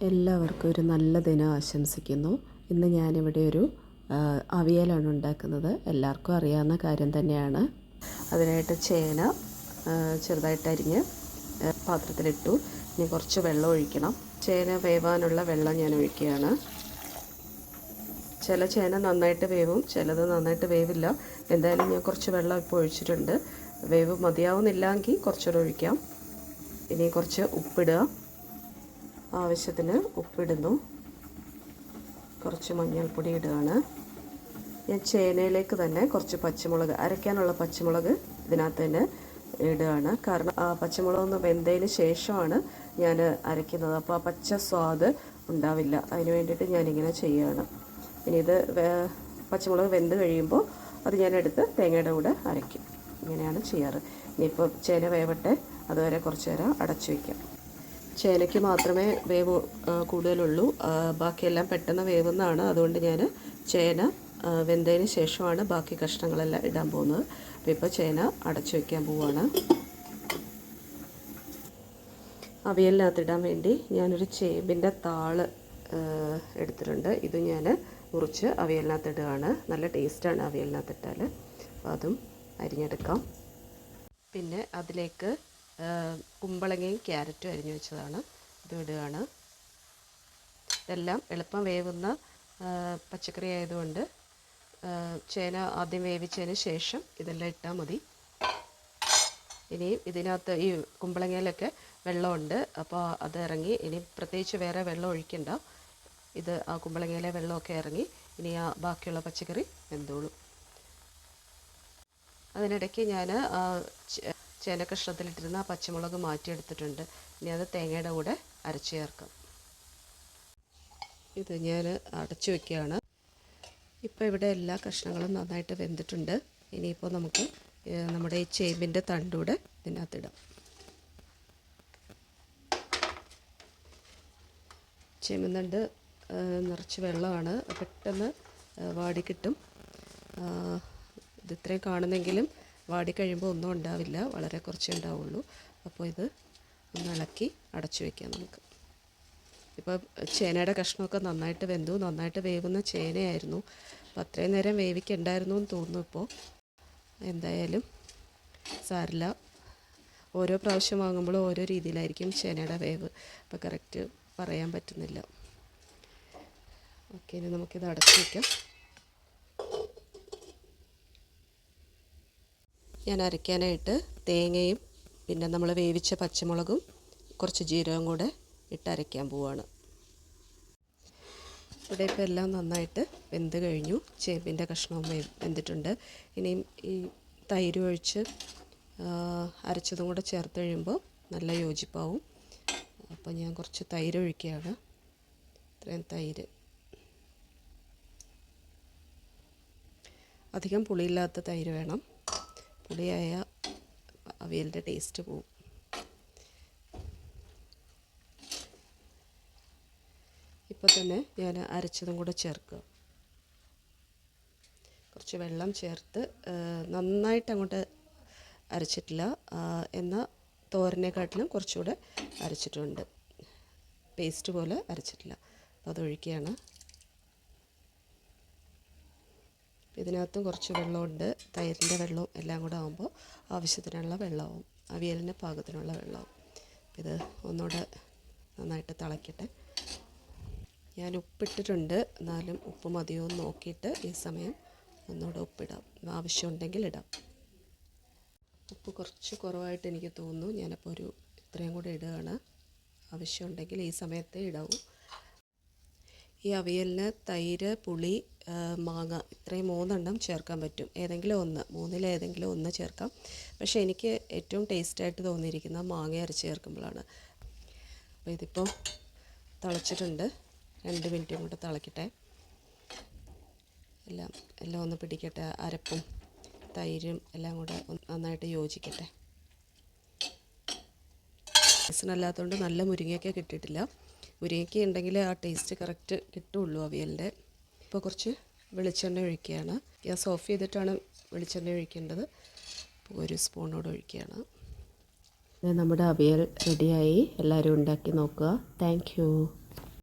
എല്ലാവർക്കും ഒരു നല്ല ദിനം ആശംസിക്കുന്നു. ഇന്ന് ഞാനിവിടെ ഒരു അവിയലാണ് ഉണ്ടാക്കുന്നത്. എല്ലാവർക്കും അറിയാവുന്ന കാര്യം തന്നെയാണ്. അതിനായിട്ട് ചേന ചെറുതായിട്ട് അരിഞ്ഞ് പാത്രത്തിലിട്ടു. ഇനി കുറച്ച് വെള്ളം ഒഴിക്കണം. ചേന വേവാനുള്ള വെള്ളം ഞാൻ ഒഴിക്കുകയാണ്. ചില ചേന നന്നായിട്ട് വേവും, ചിലത് നന്നായിട്ട് വേവില്ല. എന്തായാലും ഞാൻ കുറച്ച് വെള്ളം ഇപ്പോൾ ഒഴിച്ചിട്ടുണ്ട്. വേവ് മതിയാവുന്നില്ലെങ്കിൽ കുറച്ചുകൂടെ ഒഴിക്കാം. ഇനി കുറച്ച് ഉപ്പിടുക. ആവശ്യത്തിന് ഉപ്പിടുന്നു. കുറച്ച് മഞ്ഞൾപ്പൊടി ഇടുകയാണ്. ഞാൻ ചേനയിലേക്ക് തന്നെ കുറച്ച് പച്ചമുളക്, അരയ്ക്കാനുള്ള പച്ചമുളക് ഇതിനകത്ത് തന്നെ ഇടുകയാണ്. കാരണം ആ പച്ചമുളക് ഒന്ന് വെന്തതിന് ശേഷമാണ് ഞാൻ അരയ്ക്കുന്നത്. അപ്പോൾ ആ പച്ച സ്വാദ് ഉണ്ടാവില്ല. അതിന് വേണ്ടിയിട്ട് ഞാനിങ്ങനെ ചെയ്യുകയാണ്. ഇനി ഇത് പച്ചമുളക് വെന്ത് കഴിയുമ്പോൾ അത് ഞാനെടുത്ത് തേങ്ങയുടെ കൂടെ അരയ്ക്കും. ഇങ്ങനെയാണ് ചെയ്യാറ്. ഇനിയിപ്പോൾ ചേന വേവട്ടെ, അതുവരെ കുറച്ച് നേരം അടച്ചു വയ്ക്കാം. ചേനയ്ക്ക് മാത്രമേ വേവ് കൂടുതലുള്ളൂ, ബാക്കിയെല്ലാം പെട്ടെന്ന് വേവുന്നതാണ്. അതുകൊണ്ട് ഞാൻ ചേന വെന്തതിന് ശേഷമാണ് ബാക്കി കഷ്ണങ്ങളെല്ലാം ഇടാൻ പോകുന്നത്. അപ്പോൾ ഇപ്പോൾ ചേന അടച്ചു വയ്ക്കാൻ പോവുകയാണ്. അവിയലിനകത്തിടാൻ വേണ്ടി ഞാനൊരു ചേമ്പിൻ്റെ താള് എടുത്തിട്ടുണ്ട്. ഇത് ഞാൻ മുറിച്ച് അവിയലിനകത്തിടുകയാണ്. നല്ല ടേസ്റ്റാണ് അവിയലിനകത്തിട്ടാൽ. അപ്പോൾ അതും അരിഞ്ഞെടുക്കാം. പിന്നെ അതിലേക്ക് കുമ്പളങ്ങയും ക്യാരറ്റും അരിഞ്ഞു വെച്ചതാണ്, ഇത് ഇടുകയാണ്. ഇതെല്ലാം എളുപ്പം വേവുന്ന പച്ചക്കറി ആയതുകൊണ്ട് ചേന ആദ്യം വേവിച്ചതിന് ശേഷം ഇതെല്ലാം ഇട്ടാൽ മതി. ഇനിയും ഇതിനകത്ത് ഈ കുമ്പളങ്ങയിലൊക്കെ വെള്ളമുണ്ട്, അപ്പോൾ അത് ഇറങ്ങി. ഇനി പ്രത്യേകിച്ച് വേറെ വെള്ളം ഒഴിക്കണ്ട. ഇത് ആ കുമ്പളങ്ങയിലെ വെള്ളമൊക്കെ ഇറങ്ങി ഇനി ആ ബാക്കിയുള്ള പച്ചക്കറി വെന്തോളും. അതിനിടയ്ക്ക് ഞാൻ ചേന കഷ്ണത്തിലിട്ടിരുന്ന ആ പച്ചമുളക് മാറ്റിയെടുത്തിട്ടുണ്ട്. ഇനി അത് തേങ്ങയുടെ കൂടെ അരച്ച് ചേർക്കാം. ഇത് ഞാൻ അടച്ചു വയ്ക്കുകയാണ്. ഇപ്പോൾ ഇവിടെ എല്ലാ കഷ്ണങ്ങളും നന്നായിട്ട് വെന്തിട്ടുണ്ട്. ഇനിയിപ്പോൾ നമുക്ക് നമ്മുടെ ഈ ചേമ്പിൻ്റെ തണ്ടൂടെ ഇതിനകത്തിടാം. ചേമ്പിൻ തണ്ട് നിറച്ച് വെള്ളമാണ്, പെട്ടെന്ന് വാടിക്കിട്ടും. ഇത് ഇത്രയും കാണുന്നെങ്കിലും വാടിക്കഴിയുമ്പോൾ ഒന്നും ഉണ്ടാവില്ല, വളരെ കുറച്ചേ ഉണ്ടാവുള്ളൂ. അപ്പോൾ ഇത് ഒന്ന് ഇളക്കി അടച്ചു വയ്ക്കാം നമുക്ക്. ഇപ്പോൾ ചേനയുടെ കഷ്ണമൊക്കെ നന്നായിട്ട് വെന്തു. നന്നായിട്ട് വേവുന്ന ചേനയായിരുന്നു. അപ്പോൾ അത്രയും നേരം വേവിക്കണ്ടായിരുന്നു എന്ന് തോന്നുന്നു. ഇപ്പോൾ എന്തായാലും സാരില്ല, ഓരോ പ്രാവശ്യം വാങ്ങുമ്പോഴും ഓരോ രീതിയിലായിരിക്കും ചേനയുടെ വേവ്. അപ്പോൾ കറക്റ്റ് പറയാൻ പറ്റുന്നില്ല. ഓക്കെ, ഇനി നമുക്കിത് അടച്ചു വയ്ക്കാം. ഞാൻ അരയ്ക്കാനായിട്ട് തേങ്ങയും പിന്നെ നമ്മൾ വേവിച്ച പച്ചമുളകും കുറച്ച് ജീരകം കൂടെ ഇട്ട് അരയ്ക്കാൻ പോവുകയാണ്. ഇവിടെ ഇപ്പോൾ എല്ലാം നന്നായിട്ട് വെന്ത് കഴിഞ്ഞു. ചേമ്പിൻ്റെ കഷ്ണവും വെന്തിട്ടുണ്ട്. ഇനിയും ഈ തൈര് ഒഴിച്ച് അരച്ചതും കൂടെ ചേർത്ത് കഴിയുമ്പോൾ നല്ല യോജിപ്പാവും. അപ്പോൾ ഞാൻ കുറച്ച് തൈര് ഒഴിക്കുകയാണ്. ഇത്രയും തൈര്. അധികം പുളിയില്ലാത്ത തൈര് വേണം. പുളിയായ അവിയലിൻ്റെ ടേസ്റ്റ് പോവും. ഇപ്പോൾ തന്നെ ഞാൻ അരച്ചതും കൂടെ ചേർക്കുക. കുറച്ച് വെള്ളം ചേർത്ത് നന്നായിട്ട് അങ്ങോട്ട് അരച്ചിട്ടില്ല, എന്നാൽ തോരനെക്കാട്ടിലും കുറച്ചുകൂടെ അരച്ചിട്ടുണ്ട്. പേസ്റ്റ് പോലെ അരച്ചിട്ടില്ല. അപ്പോൾ അതൊഴിക്കുകയാണ്. ഇതിനകത്തും കുറച്ച് വെള്ളമുണ്ട്. തൈരിൻ്റെ വെള്ളവും എല്ലാം കൂടെ ആകുമ്പോൾ ആവശ്യത്തിനുള്ള വെള്ളമാവും, അവിയലിന് പാകത്തിനുള്ള വെള്ളമാവും. ഇത് ഒന്നുകൂടെ നന്നായിട്ട് തിളയ്ക്കട്ടെ. ഞാൻ ഉപ്പിട്ടിട്ടുണ്ട്, എന്നാലും ഉപ്പ് മതിയോ എന്ന് നോക്കിയിട്ട് ഈ സമയം ഒന്നുകൂടെ ഉപ്പിടാം. ആവശ്യമുണ്ടെങ്കിൽ ഇടാം. ഉപ്പ് കുറച്ച് കുറവായിട്ട് എനിക്ക് തോന്നുന്നു. ഞാനപ്പോൾ ഇത്രയും കൂടെ ഇടുകയാണ്. ആവശ്യമുണ്ടെങ്കിൽ ഈ സമയത്തേ ഇടാവൂ. ഈ അവിയലിന് തൈര്, പുളി, മാങ്ങ ഇത്രയും 3 എണ്ണം ചേർക്കാൻ പറ്റും. ഏതെങ്കിലും ഒന്ന്, 3-ൽ ഏതെങ്കിലും ഒന്ന് ചേർക്കാം. പക്ഷേ എനിക്ക് ഏറ്റവും ടേസ്റ്റായിട്ട് തോന്നിയിരിക്കുന്ന മാങ്ങ അരച്ച് ചേർക്കുമ്പോഴാണ്. അപ്പോൾ ഇതിപ്പോൾ തിളച്ചിട്ടുണ്ട്. 2 മിനിറ്റും കൂടെ തിളക്കട്ടെ. എല്ലാം ഒന്ന് പിടിക്കട്ടെ. അരപ്പും തൈരും എല്ലാം കൂടെ നന്നായിട്ട് യോജിക്കട്ടെ. അല്ലാത്തതുകൊണ്ട് നല്ല മുരിങ്ങയൊക്കെ കിട്ടിയിട്ടില്ല. മുരിങ്ങയ്ക്ക ഉണ്ടെങ്കിൽ ആ ടേസ്റ്റ് കറക്റ്റ് കിട്ടുള്ളൂ അവിയലിൻ്റെ. ഇപ്പോൾ കുറച്ച് വെളിച്ചെണ്ണ ഒഴിക്കുകയാണ്. ഗ്യാസ് ഓഫ് ചെയ്തിട്ടാണ് വെളിച്ചെണ്ണ ഒഴിക്കേണ്ടത്. അപ്പോൾ 1 സ്പൂണോട് ഒഴിക്കുകയാണ്. നമ്മുടെ അവിയൽ റെഡിയായി. എല്ലാവരും ഉണ്ടാക്കി നോക്കുക. Thank you.